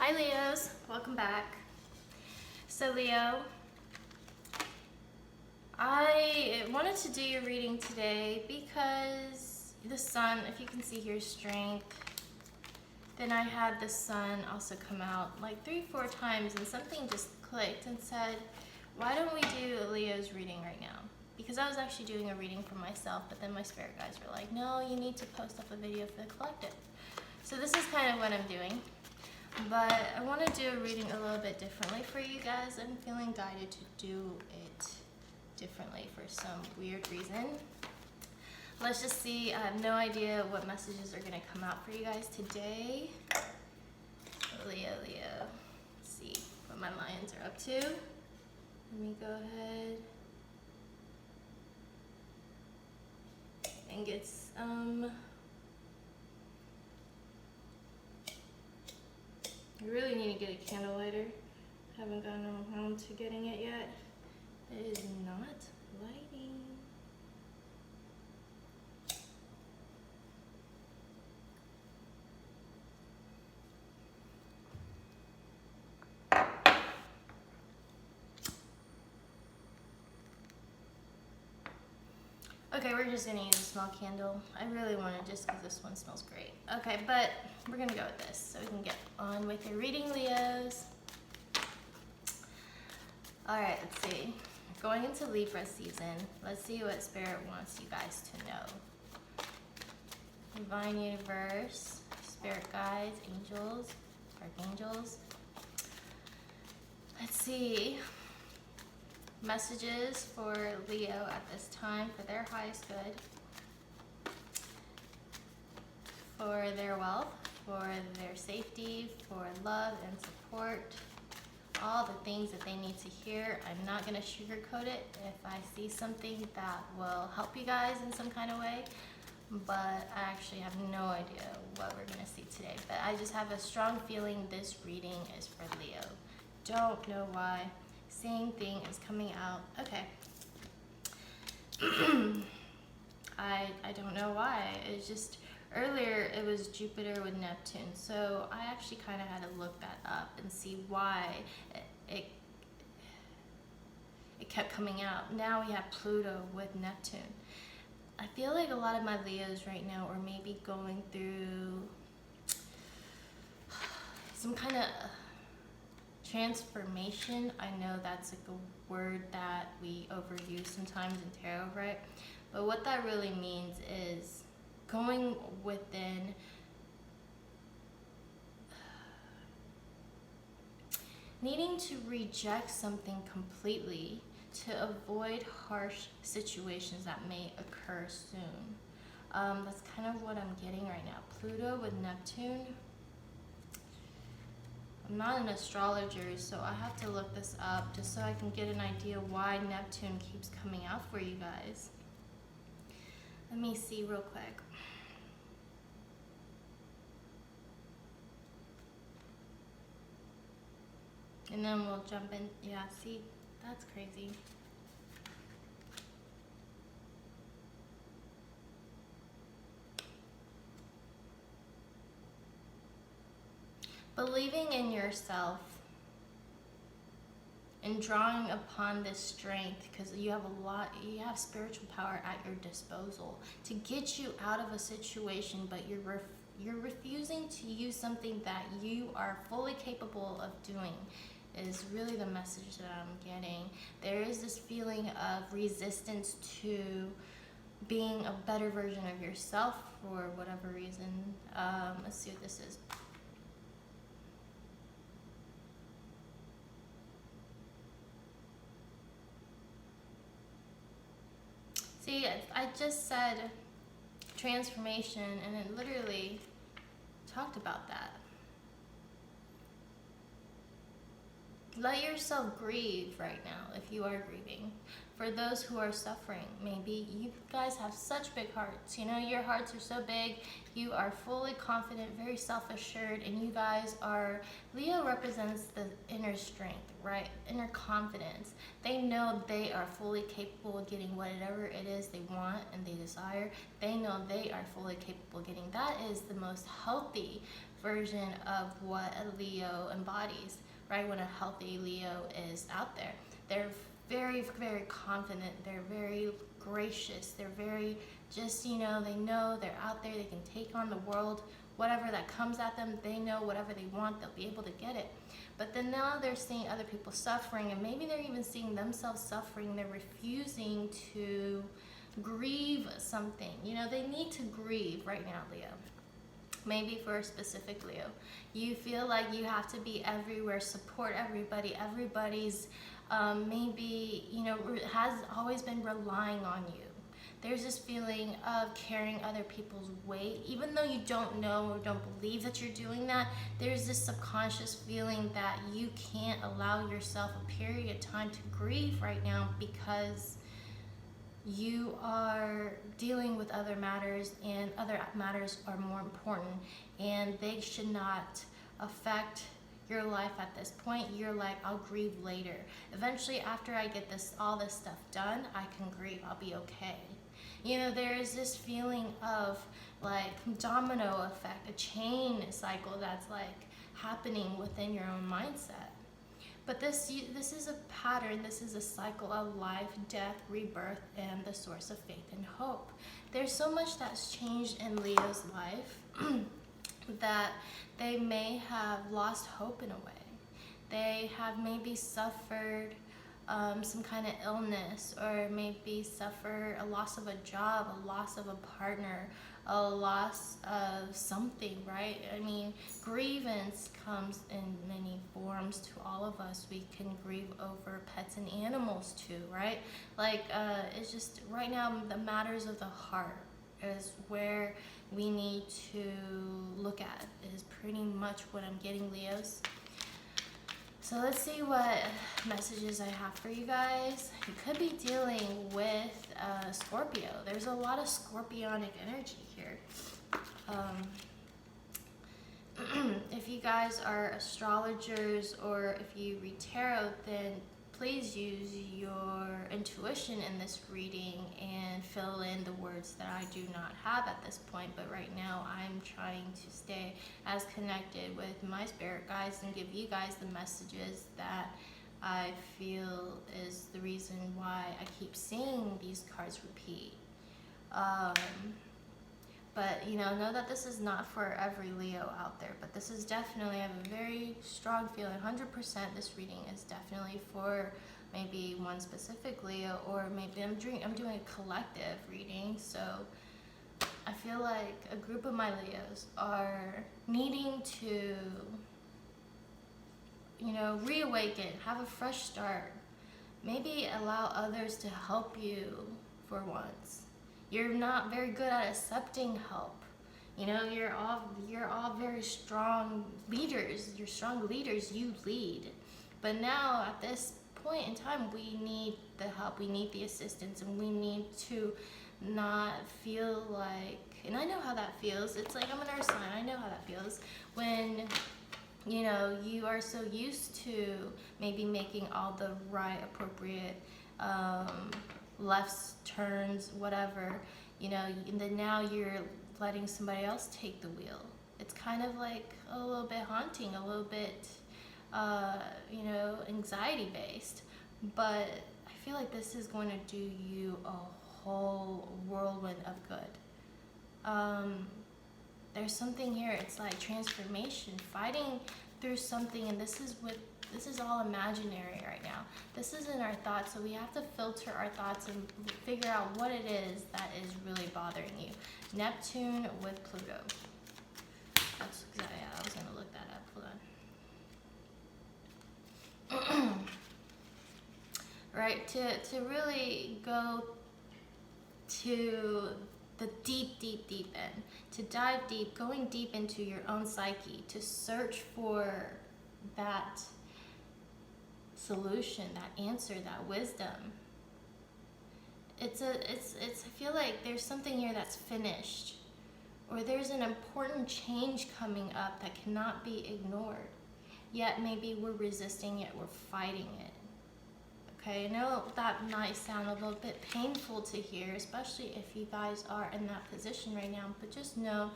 Hi Leos, welcome back. So Leo, I wanted to do your reading today because the sun, if you can see here, strength. Then I had the sun also come out like 3-4 times and something just clicked and said, why don't we do a Leo's reading right now? Because I was actually doing a reading for myself, but then my spirit guides were like, no, you need to post up a video for the collective. So this is kind of what I'm doing. But I want to do a reading a little bit differently for you guys. I'm feeling guided to do it differently for some weird reason. Let's just see. I have no idea what messages are going to come out for you guys today. Leo. Let's see what my lions are up to. Let me go ahead and get some. I really need to get a candle lighter. Haven't gotten around to getting it yet. It is not lighting. Okay, we're just gonna use a small candle. I really want to just because this one smells great. Okay, but we're gonna go with this so we can get on with your reading, Leos. All right, let's see. Going into Libra season, let's see what Spirit wants you guys to know. Divine Universe, Spirit Guides, Angels, Archangels. Let's see. Messages for Leo at this time for their highest good, for their wealth, for their safety, for love and support, all the things that they need to hear. I'm not going to sugarcoat it if I see something that will help you guys in some kind of way, but I actually have no idea what we're going to see today. But I just have a strong feeling this reading is for Leo. Don't know why. Same thing is coming out. Okay. I don't know why. It's just earlier it was Jupiter with Neptune, so I actually kind of had to look that up and see why it kept coming out. Now we have Pluto with Neptune. I feel like a lot of my Leos right now are maybe going through some kind of transformation. I know that's like a word that we overuse sometimes in tarot, right? But what that really means is going within, needing to reject something completely to avoid harsh situations that may occur soon. That's kind of what I'm getting right now. Pluto with Neptune. I'm not an astrologer, so I have to look this up just so I can get an idea why Neptune keeps coming out for you guys. Let me see real quick. And then we'll jump in. Yeah, see, that's crazy. Believing in yourself and drawing upon this strength, because you have spiritual power at your disposal to get you out of a situation, but you're refusing to use something that you are fully capable of doing is really the message that I'm getting. There is this feeling of resistance to being a better version of yourself for whatever reason. Let's see what this is. See, I just said transformation, and it literally talked about that. Let yourself grieve right now if you are grieving. For those who are suffering, maybe you guys have such big hearts. You know, your hearts are so big. You are fully confident, very self-assured, and you guys are, Leo represents the inner strength, right? Inner confidence. They know they are fully capable of getting whatever it is they want and they desire. They know they are fully capable of getting. That is the most healthy version of what a Leo embodies, right? When a healthy Leo is out there. They're very, very confident. They're very gracious. They're very just, they know they're out there. They can take on the world. Whatever that comes at them, they know whatever they want, they'll be able to get it. But then now they're seeing other people suffering, and maybe they're even seeing themselves suffering. They're refusing to grieve something. They need to grieve right now, Leo. Maybe for a specific Leo. You feel like you have to be everywhere, support everybody. Everybody's maybe, has always been relying on you. There's this feeling of carrying other people's weight. Even though you don't know or don't believe that you're doing that, there's this subconscious feeling that you can't allow yourself a period of time to grieve right now because you are dealing with other matters, and other matters are more important, and they should not affect your life at this point. You're like, I'll grieve later. Eventually, after I get all this stuff done, I can grieve. I'll be okay. There is this feeling of like domino effect, a chain cycle that's like happening within your own mindset. But this is a pattern, this is a cycle of life, death, rebirth, and the source of faith and hope. There's so much that's changed in Leo's life that they may have lost hope in a way. They have maybe suffered some kind of illness, or maybe suffer a loss of a job, a loss of a partner, a loss of something, right? I mean, grievance comes in many forms to all of us. We can grieve over pets and animals too, right? Like, it's just right now the matters of the heart is where we need to look at, is pretty much what I'm getting, Leos. So let's see what messages I have for you guys. You could be dealing with Scorpio. There's a lot of Scorpionic energy here. If you guys are astrologers or if you read tarot, then please use your intuition in this reading and fill in the words that I do not have at this point. But right now I'm trying to stay as connected with my spirit guides and give you guys the messages that I feel is the reason why I keep seeing these cards repeat. But know that this is not for every Leo out there, but this is definitely, I have a very strong feeling, 100% this reading is definitely for maybe one specific Leo, or maybe I'm doing a collective reading. So I feel like a group of my Leos are needing to, reawaken, have a fresh start, maybe allow others to help you for once. You're not very good at accepting help. You're all very strong leaders. You're strong leaders, you lead. But now at this point in time, we need the help, we need the assistance, and we need to not feel like, and I know how that feels. It's like, I'm an earth sign, I know how that feels. When you are so used to maybe making all the right, appropriate lefts, turns, whatever, and then now you're letting somebody else take the wheel. It's kind of like a little bit haunting, a little bit, anxiety based. But I feel like this is going to do you a whole whirlwind of good. There's something here, it's like transformation, fighting through something, and this is all imaginary right now. This isn't our thoughts, so we have to filter our thoughts and figure out what it is that is really bothering you. Neptune with Pluto. That's exactly, yeah, I was going to look that up. Hold on. Right, to really go to the deep, deep, deep end, to dive deep, going deep into your own psyche, to search for that solution, that answer, that wisdom. I feel like there's something here that's finished, or there's an important change coming up that cannot be ignored. Yet maybe we're resisting it, we're fighting it. Okay, I know that might sound a little bit painful to hear, especially if you guys are in that position right now, but just know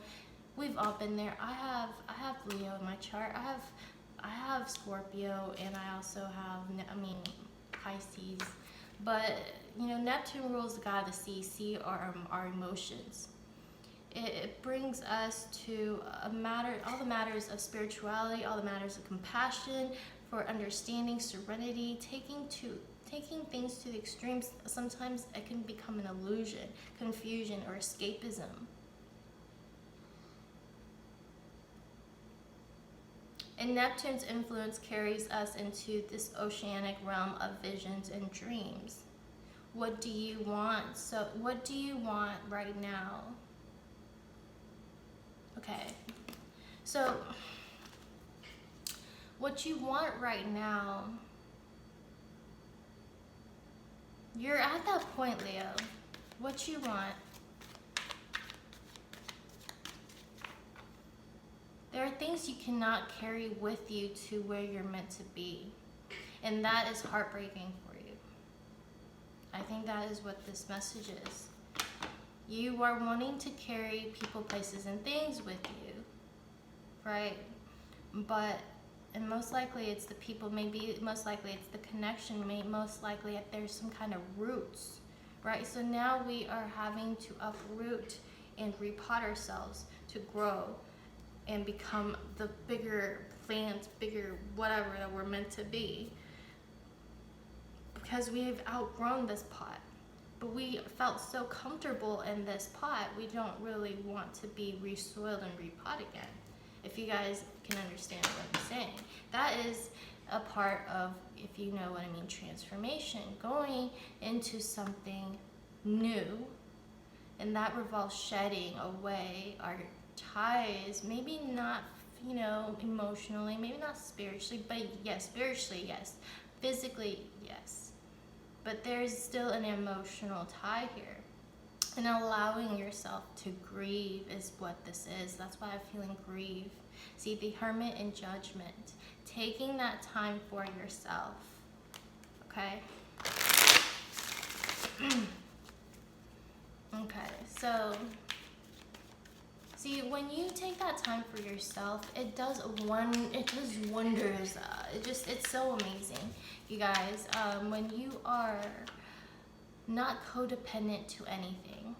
We've all been there. I have Leo in my chart. I have Scorpio, and I also have Pisces. But Neptune rules the god of the sea. Sea are our emotions. It brings us to all the matters of spirituality, all the matters of compassion, for understanding, serenity, taking things to the extremes. Sometimes it can become an illusion, confusion, or escapism. And Neptune's influence carries us into this oceanic realm of visions and dreams. What do you want? So what do you want right now? Okay, so what you want right now, you're at that point, Leo. What you want. There are things you cannot carry with you to where you're meant to be. And that is heartbreaking for you. I think that is what this message is. You are wanting to carry people, places, and things with you, right? And most likely it's the people, most likely it's the connection, most likely there's some kind of roots, right? So now we are having to uproot and repot ourselves to grow and become the bigger plant, bigger whatever that we're meant to be. Because we've outgrown this pot. But we felt so comfortable in this pot, we don't really want to be resoiled and repot again. If you guys can understand what I'm saying. That is a part of, if you know what I mean, transformation. Going into something new. And that revolves shedding away our ties. Maybe not, emotionally, maybe not spiritually, but yes, spiritually, yes. Physically, yes. But there's still an emotional tie here. And allowing yourself to grieve is what this is. That's why I'm feeling grieve. See, the Hermit in Judgment. Taking that time for yourself. Okay? Okay, so see, when you take that time for yourself, it does wonders. It's so amazing, you guys. When you are not codependent to anything,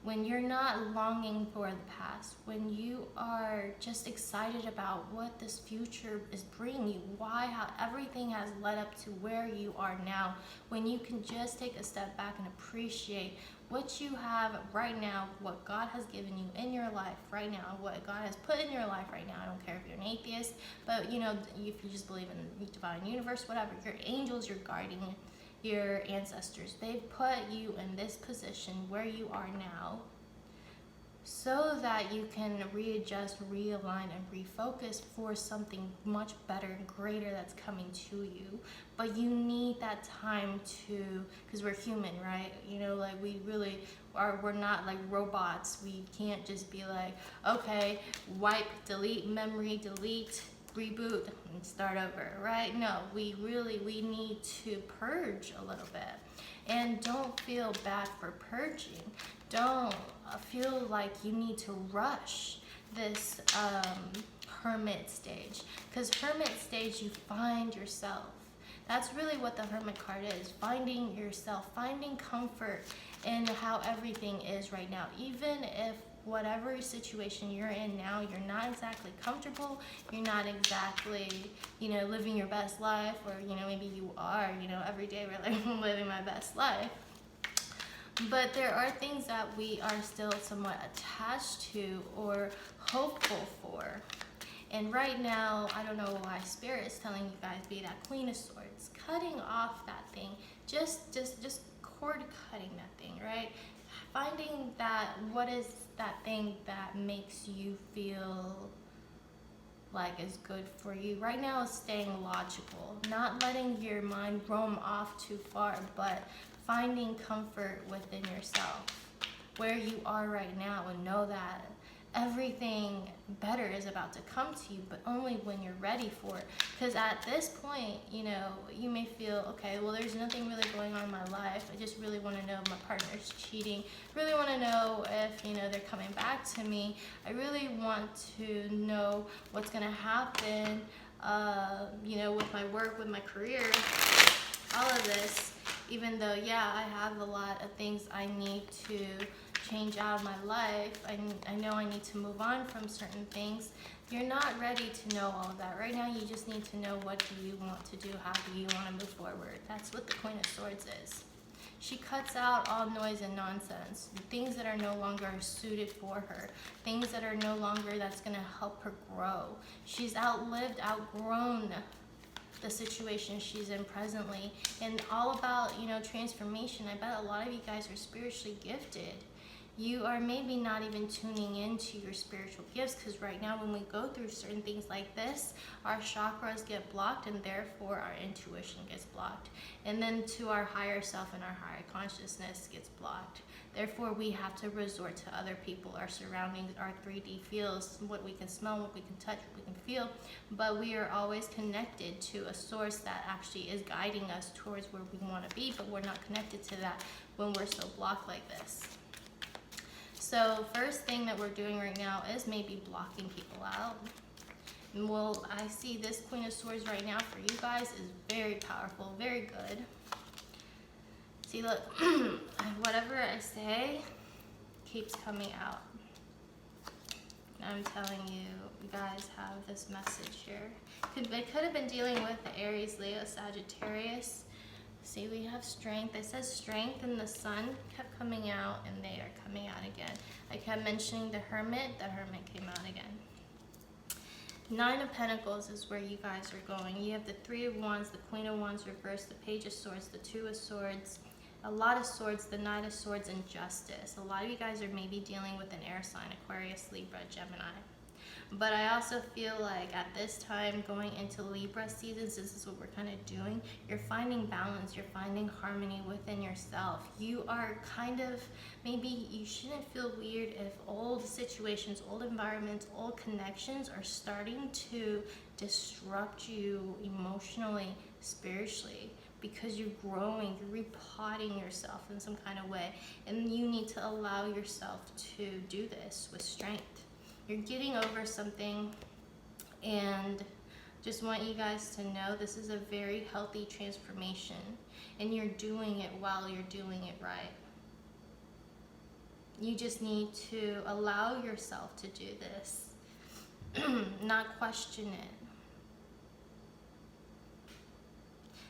when you're not longing for the past, when you are just excited about what this future is bringing you, how everything has led up to where you are now, when you can just take a step back and appreciate what you have right now, what God has given you in your life right now, what God has put in your life right now. I don't care if you're an atheist, but if you just believe in the divine universe, whatever, your angels, your guardian, your ancestors, they've put you in this position where you are now so that you can readjust, realign, and refocus for something much better and greater that's coming to you. But you need that time because we're human, right? We really are, we're not like robots. We can't just be like, okay, wipe, delete memory, delete, reboot, and start over, right? No, we need to purge a little bit. And don't feel bad for purging. Don't feel like you need to rush this hermit stage. Because hermit stage, you find yourself. That's really what the Hermit card is. Finding yourself, finding comfort in how everything is right now. Even if whatever situation you're in now, you're not exactly comfortable, you're not exactly, living your best life, or, maybe you are, every day we're like, living my best life. But there are things that we are still somewhat attached to or hopeful for. And right now, I don't know why Spirit is telling you guys, be that Queen of Swords, cutting off that thing, just cord cutting that thing, right? Finding that, what is that thing that makes you feel like is good for you. Right now is staying logical, not letting your mind roam off too far, but finding comfort within yourself, where you are right now, and know that everything better is about to come to you, but only when you're ready for it. Because at this point, you know, you may feel, okay, well, there's nothing really going on in my life. I just really want to know if my partner's cheating. Really want to know if, you know, they're coming back to me. I really want to know what's going to happen, you know, with my work, with my career, all of this. Even though, yeah, I have a lot of things I need to change out of my life. I know I need to move on from certain things. You're not ready to know all of that. Right now, you just need to know, what do you want to do? How do you want to move forward? That's what the Queen of Swords is. She cuts out all noise and nonsense, things that are no longer suited for her, things that are no longer that's going to help her grow. She's outgrown the situation she's in presently, and all about, you know, transformation. I bet a lot of you guys are spiritually gifted. You are maybe not even tuning into your spiritual gifts, because right now when we go through certain things like this, our chakras get blocked, and therefore our intuition gets blocked. And then to our higher self and our higher consciousness gets blocked. Therefore, we have to resort to other people, our surroundings, our 3D fields, what we can smell, what we can touch, what we can feel. But we are always connected to a source that actually is guiding us towards where we want to be, but we're not connected to that when we're so blocked like this. So first thing that we're doing right now is maybe blocking people out. Well, I see this Queen of Swords right now for you guys is very powerful, very good. See, look, whatever I say keeps coming out. I'm telling you, you guys have this message here. It could have been dealing with the Aries, Leo, Sagittarius. See, we have strength. It says strength, and the sun kept coming out, and they are coming out again. I kept mentioning the Hermit. The Hermit came out again. 9 of Pentacles is where you guys are going. You have the 3 of Wands, the Queen of Wands reversed, the Page of Swords, the 2 of Swords, a lot of Swords, the Knight of Swords, and Justice. A lot of you guys are maybe dealing with an air sign, Aquarius, Libra, Gemini. But I also feel like at this time, going into Libra seasons, this is what we're kind of doing. You're finding balance. You're finding harmony within yourself. You are kind of, maybe you shouldn't feel weird if old situations, old environments, old connections are starting to disrupt you emotionally, spiritually, because you're growing, you're repotting yourself in some kind of way. And you need to allow yourself to do this with strength. You're getting over something, and just want you guys to know this is a very healthy transformation, and you're doing it while you're doing it right. You just need to allow yourself to do this, not question it.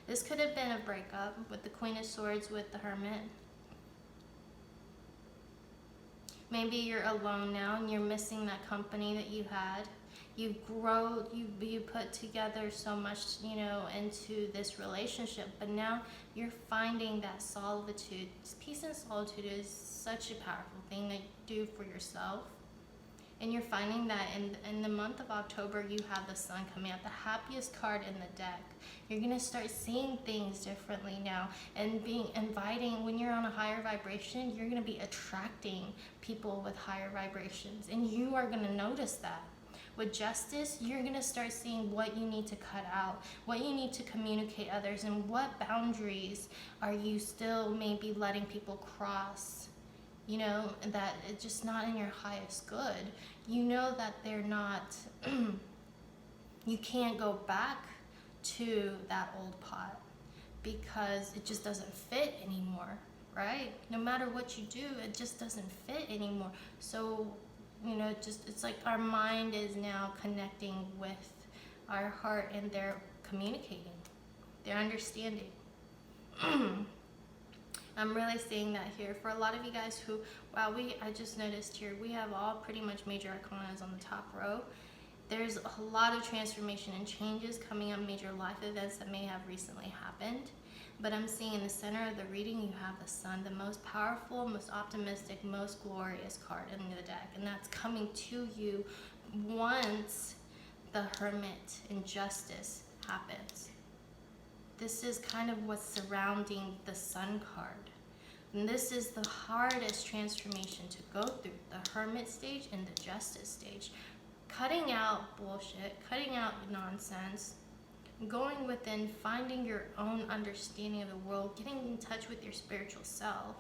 This could have been a breakup with the Queen of Swords with the Hermit. Maybe you're alone now and you're missing that company that you had. You grow, you put together so much, you know, into this relationship, but now you're finding that solitude. Peace and solitude is such a powerful thing that you do for yourself. And you're finding that in the month of October, you have the Sun coming out, the happiest card in the deck. You're going to start seeing things differently now, and inviting, when you're on a higher vibration, you're going to be attracting people with higher vibrations, and you are going to notice that. With Justice, you're going to start seeing what you need to cut out, what you need to communicate others, and what boundaries are you still maybe letting people cross. You know, that it's just not in your highest good. You know that they're not, you can't go back to that old pot because it just doesn't fit anymore, right? No matter what you do, it just doesn't fit anymore. So, you know, it's like our mind is now connecting with our heart, and they're communicating, they're understanding. I'm really seeing that here for a lot of you guys who, wow, I just noticed here, we have all pretty much major arcanas on the top row. There's a lot of transformation and changes coming up, major life events that may have recently happened. But I'm seeing in the center of the reading, you have the Sun, the most powerful, most optimistic, most glorious card in the deck. And that's coming to you once the Hermit and Justice happens. This is kind of what's surrounding the Sun card. And this is the hardest transformation to go through, the hermit stage and the justice stage. Cutting out bullshit, cutting out nonsense, going within, finding your own understanding of the world, getting in touch with your spiritual self,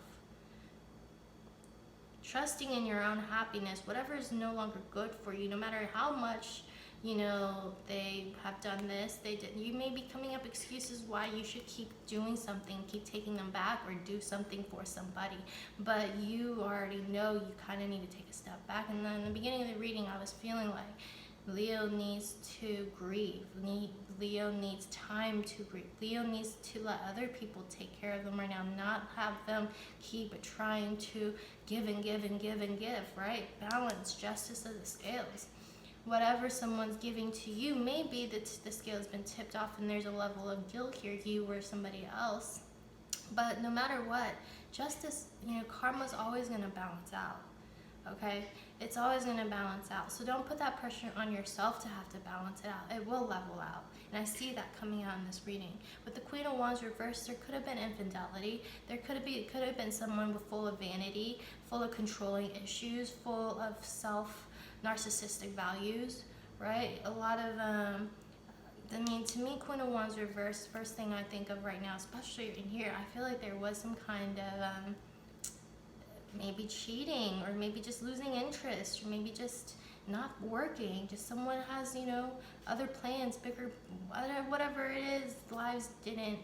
trusting in your own happiness, whatever is no longer good for you, no matter how much, you know, they have done this, they did. You may be coming up excuses why you should keep doing something, keep taking them back, or do something for somebody. But you already know you kind of need to take a step back. And then in the beginning of the reading, I was feeling like Leo needs to grieve. Leo needs time to grieve. Leo needs to let other people take care of them right now, not have them keep trying to give and give and give and give, right? Balance, justice of the scales. Whatever someone's giving to you, maybe the scale has been tipped off and there's a level of guilt here, you or somebody else. But no matter what, justice, you know, karma's always going to balance out. Okay? It's always going to balance out. So don't put that pressure on yourself to have to balance it out. It will level out. And I see that coming out in this reading. With the Queen of Wands reversed, there could have been infidelity. It could have been someone full of vanity, full of controlling issues, full of narcissistic values, right? A lot of, I mean, to me, Queen of Wands reversed, first thing I think of right now, especially in here, I feel like there was some kind of, maybe cheating, or maybe just losing interest, or maybe just not working. Just someone has, you know, other plans, bigger, whatever it is, lives didn't,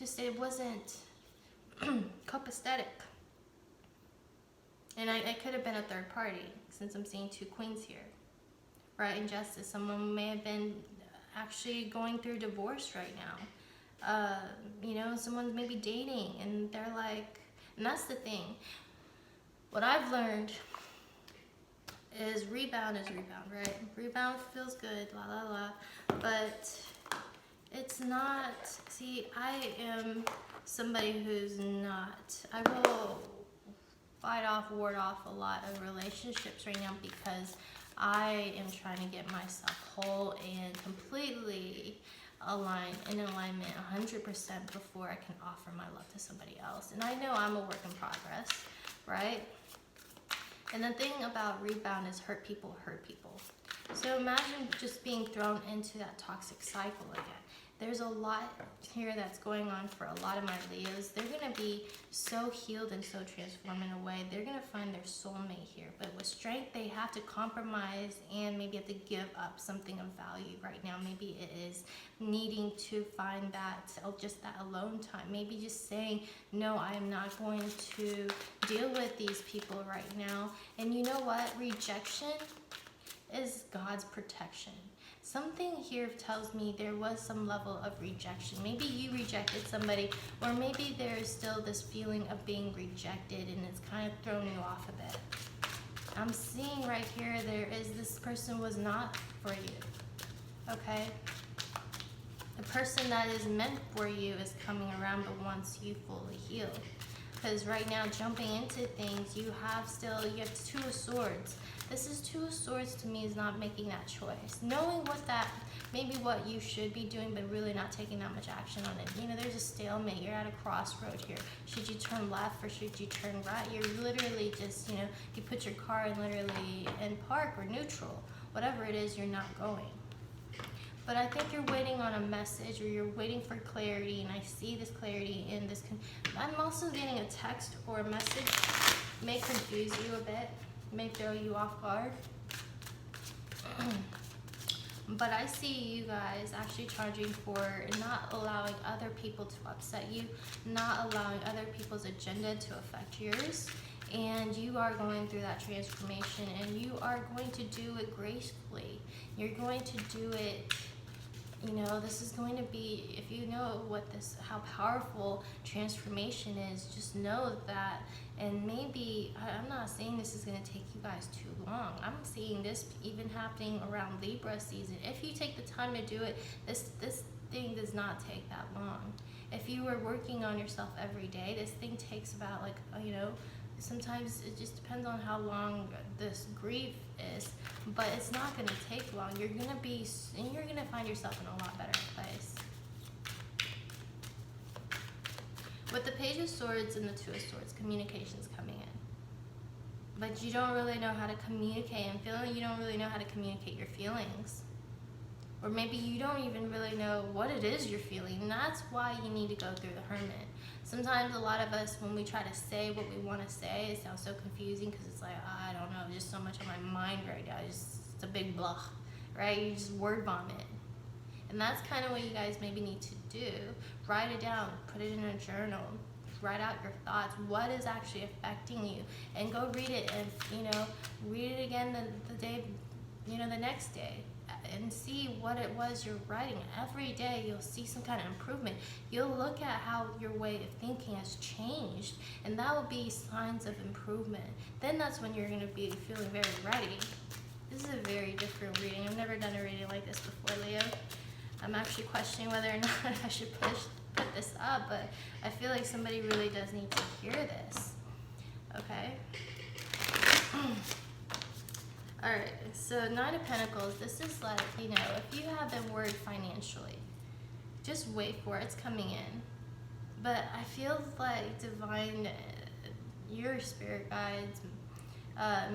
it wasn't copacetic. And I could have been a third party, since I'm seeing two queens here, right? Injustice. Someone may have been actually going through divorce right now. You know, someone's maybe dating, and they're like, and that's the thing. What I've learned is rebound, right? Rebound feels good, la la la, but it's not. See, I am somebody who's not. I will ward off a lot of relationships right now because I am trying to get myself whole and completely aligned, in alignment 100% before I can offer my love to somebody else. And I know I'm a work in progress, right? And the thing about rebound is hurt people hurt people. So imagine just being thrown into that toxic cycle again. There's a lot here that's going on for a lot of my Leos. They're going to be so healed and so transformed in a way. They're going to find their soulmate here. But with strength, they have to compromise and maybe have to give up something of value right now. Maybe it is needing to find that, just that alone time. Maybe just saying, no, I am not going to deal with these people right now. And you know what? Rejection is God's protection. Something here tells me there was some level of rejection. Maybe you rejected somebody, or maybe there is still this feeling of being rejected and it's kind of thrown you off a bit. I'm seeing right here, this person was not for you, okay? The person that is meant for you is coming around, but once you fully heal. Because right now, jumping into things, you have Two of Swords. This is Two of Swords to me is not making that choice. Knowing maybe what you should be doing, but really not taking that much action on it. You know, there's a stalemate. You're at a crossroad here. Should you turn left or should you turn right? You're literally just, you know, you put your car in park or neutral. Whatever it is, you're not going. But I think you're waiting on a message, or you're waiting for clarity, and I see this clarity in this. I'm also getting a text or a message. May confuse you a bit, may throw you off guard. But I see you guys actually charging for not allowing other people to upset you, not allowing other people's agenda to affect yours. And you are going through that transformation, and you are going to do it gracefully. You're going to do it. You know, this is going to be, if you know how powerful transformation is, just know that. And maybe, I'm not saying this is going to take you guys too long. I'm seeing this even happening around Libra season. If you take the time to do it, this thing does not take that long. If you were working on yourself every day, this thing takes about, like, you know, sometimes it just depends on how long this grief is, but it's not going to take long. You're going to find yourself in a lot better place. With the Page of Swords and the Two of Swords, communication's coming in. But you don't really know how to communicate and feeling. You don't really know how to communicate your feelings. Or maybe you don't even really know what it is you're feeling. And that's why you need to go through the Hermit. Sometimes a lot of us, when we try to say what we want to say, it sounds so confusing because it's like, I don't know, just so much on my mind right now. It's a big blah, right? You just word vomit. And that's kind of what you guys maybe need to do. Write it down, put it in a journal, write out your thoughts, what is actually affecting you, and go read it, and read it again the day, the next day, and see what it was you're writing. Every day you'll see some kind of improvement. You'll look at how your way of thinking has changed, and that will be signs of improvement. Then that's when you're going to be feeling very ready. This is a very different reading. I've never done a reading like this before, Leo. I'm actually questioning whether or not I should put this up, but I feel like somebody really does need to hear this. Okay. Alright, so Nine of Pentacles, this is like, if you have been worried financially, just wait for it, it's coming in. But I feel like divine, your spirit guides,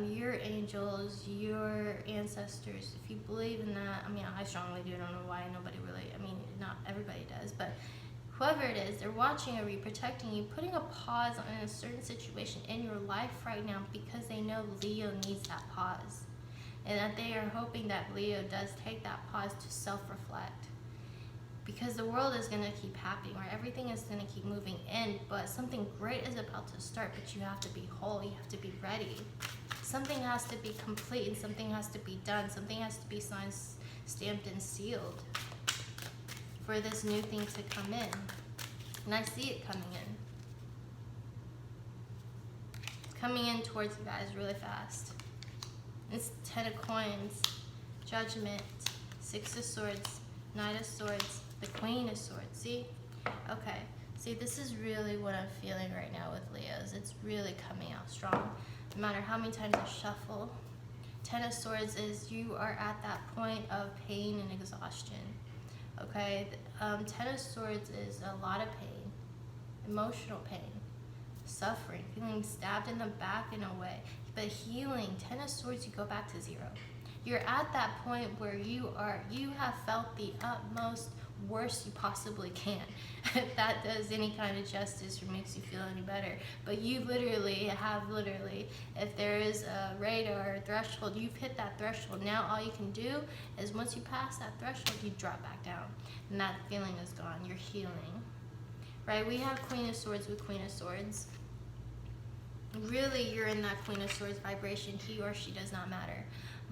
your angels, your ancestors, if you believe in that, I strongly do, I don't know why nobody really, not everybody does, but whoever it is, they're watching over you, protecting you, putting a pause on a certain situation in your life right now because they know Leo needs that pause. And that they are hoping that Leo does take that pause to self-reflect. Because the world is going to keep happening, right? Everything is going to keep moving in, but something great is about to start, but you have to be whole, you have to be ready. Something has to be complete, and something has to be done. Something has to be signed, stamped, and sealed for this new thing to come in. And I see it coming in. It's coming in towards you guys really fast. It's 10 of Coins, Judgment, Six of Swords, Knight of Swords, the Queen of Swords. See? Okay. See, this is really what I'm feeling right now with Leos. It's really coming out strong. No matter how many times I shuffle. 10 of Swords is you are at that point of pain and exhaustion. Okay? 10 of Swords is a lot of pain, emotional pain, suffering, feeling stabbed in the back in a way. But healing, 10 of Swords, you go back to zero. You're at that point where you have felt the utmost worst you possibly can. If that does any kind of justice or makes you feel any better. But you literally, if there is a radar threshold, you've hit that threshold. Now all you can do is once you pass that threshold, you drop back down. And that feeling is gone. You're healing. Right? We have Queen of Swords with Queen of Swords. Really, you're in that Queen of Swords vibration. He or she does not matter.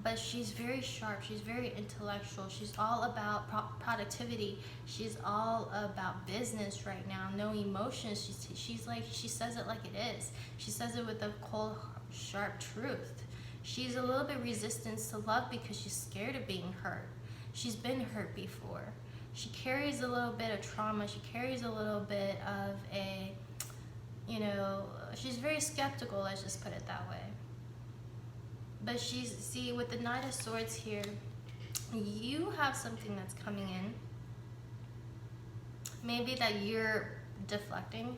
But she's very sharp. She's very intellectual. She's all about productivity. She's all about business right now. No emotions. She says it like it is. She says it with a cold, sharp truth. She's a little bit resistant to love because she's scared of being hurt. She's been hurt before. She carries a little bit of trauma. She carries a little bit of she's very skeptical, let's just put it that way. But see, with the Knight of Swords here, you have something that's coming in. Maybe that you're deflecting.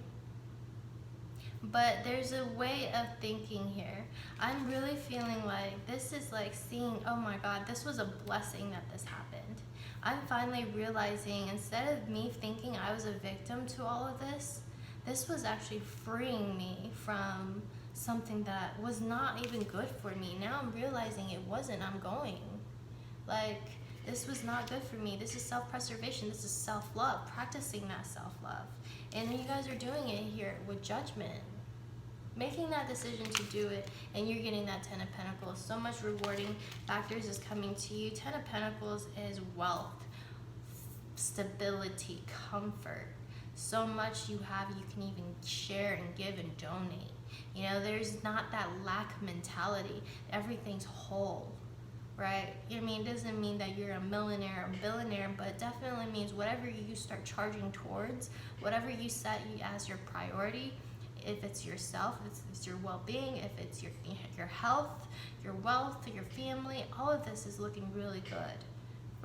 But there's a way of thinking here. I'm really feeling like this is like seeing, oh my God, this was a blessing that this happened. I'm finally realizing, instead of me thinking I was a victim to all of this, this was actually freeing me from something that was not even good for me. Now I'm realizing it wasn't. I'm going. Like, this was not good for me. This is self-preservation. This is self-love, practicing that self-love. And you guys are doing it here with Judgment. Making that decision to do it, and you're getting that 10 of Pentacles. So much rewarding factors is coming to you. 10 of Pentacles is wealth, stability, comfort. So much you have, you can even share and give and donate. There's not that lack mentality. Everything's whole, right? It doesn't mean that you're a millionaire or billionaire, but it definitely means whatever you start charging towards, whatever you set as your priority, if it's yourself, if it's your well-being, if it's your health, your wealth, your family, all of this is looking really good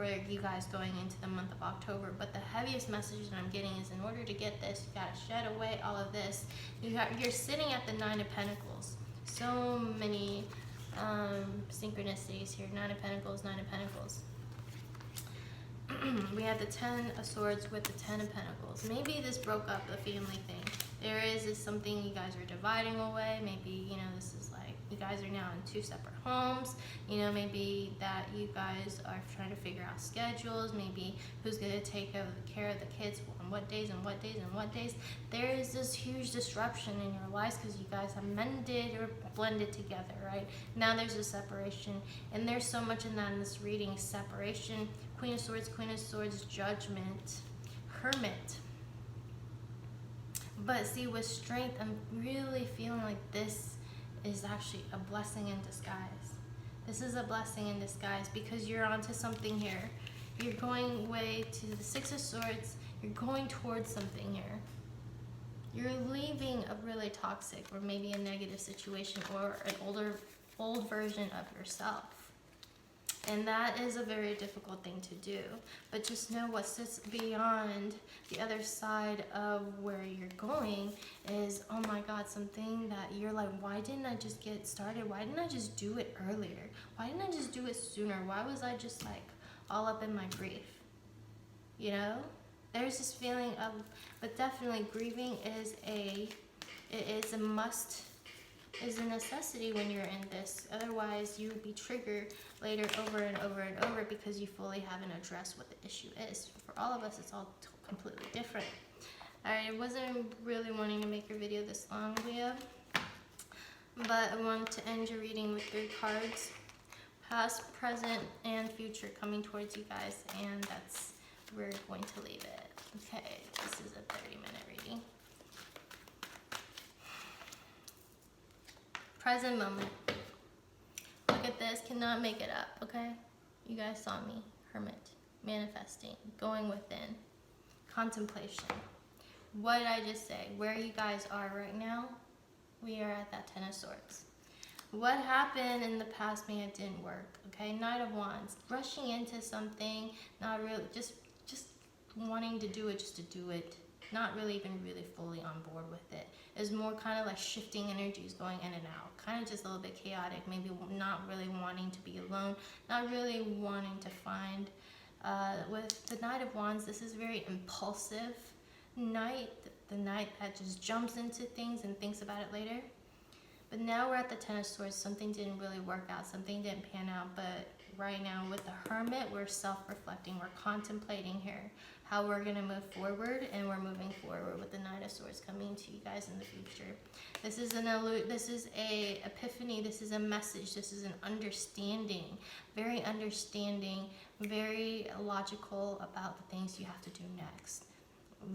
for you guys going into the month of October. But the heaviest message that I'm getting is, in order to get this, you gotta shed away all of this. You're sitting at the Nine of Pentacles. So many synchronicities here. Nine of Pentacles, Nine of Pentacles. We have the Ten of Swords with the Ten of Pentacles. Maybe this broke up the family thing. There is something you guys are dividing away. Maybe, you know, this is like you guys are now in 2 separate homes. You know, maybe that you guys are trying to figure out schedules. Maybe who's going to take care of the kids on what days and what days and what days. There is this huge disruption in your lives because you guys have mended or blended together, right? Now there's a separation, and there's so much in that in this reading. Separation, Queen of Swords, Judgment, Hermit. But see, with Strength, I'm really feeling like this is actually a blessing in disguise. This is a blessing in disguise because you're onto something here. You're going way to the Six of Swords. You're going towards something here. You're leaving a really toxic or maybe a negative situation or an old version of yourself. And that is a very difficult thing to do. But just know what sits beyond the other side of where you're going is, oh my God, something that you're like, why didn't I just get started? Why didn't I just do it earlier? Why didn't I just do it sooner? Why was I just like all up in my grief? You know? There's this feeling of, but definitely grieving is a must, is a necessity when you're in this. Otherwise, you would be triggered later over and over and over because you fully haven't addressed what the issue is. For all of us, it's all completely different. I wasn't really wanting to make your video this long, Leo, but I wanted to end your reading with 3 cards. Past, present, and future coming towards you guys, and that's where we're going to leave it. Okay, this is a 30-minute reading. Present moment. Look at this. Cannot make it up, okay? You guys saw me. Hermit. Manifesting. Going within. Contemplation. What did I just say? Where you guys are right now, we are at that Ten of Swords. What happened in the past, man, it didn't work, okay? Knight of Wands. Rushing into something, not really, just wanting to do it just to do it. Not really even really fully on board with it. It's more kind of like shifting energies, going in and out. Kind of just a little bit chaotic. Maybe not really wanting to be alone. Not really wanting to find. With the Knight of Wands, this is very impulsive knight. The knight that just jumps into things and thinks about it later. But now we're at the Ten of Swords. Something didn't really work out. Something didn't pan out. But right now with the Hermit, we're self-reflecting. We're contemplating here how we're going to move forward, and we're moving forward with the Knight of Swords coming to you guys in the future. This is a epiphany. This is a message. This is an understanding. Very understanding. Very logical about the things you have to do next.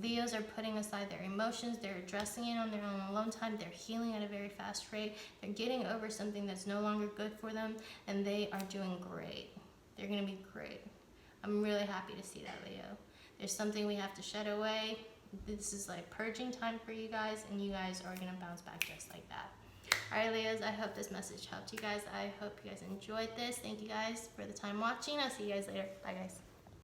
Leos are putting aside their emotions. They're addressing it on their own alone time. They're healing at a very fast rate. They're getting over something that's no longer good for them, and they are doing great. They're going to be great. I'm really happy to see that, Leo. There's something we have to shed away. This is like purging time for you guys, and you guys are going to bounce back just like that. Alright, Leos, I hope this message helped you guys. I hope you guys enjoyed this. Thank you guys for the time watching. I'll see you guys later. Bye, guys.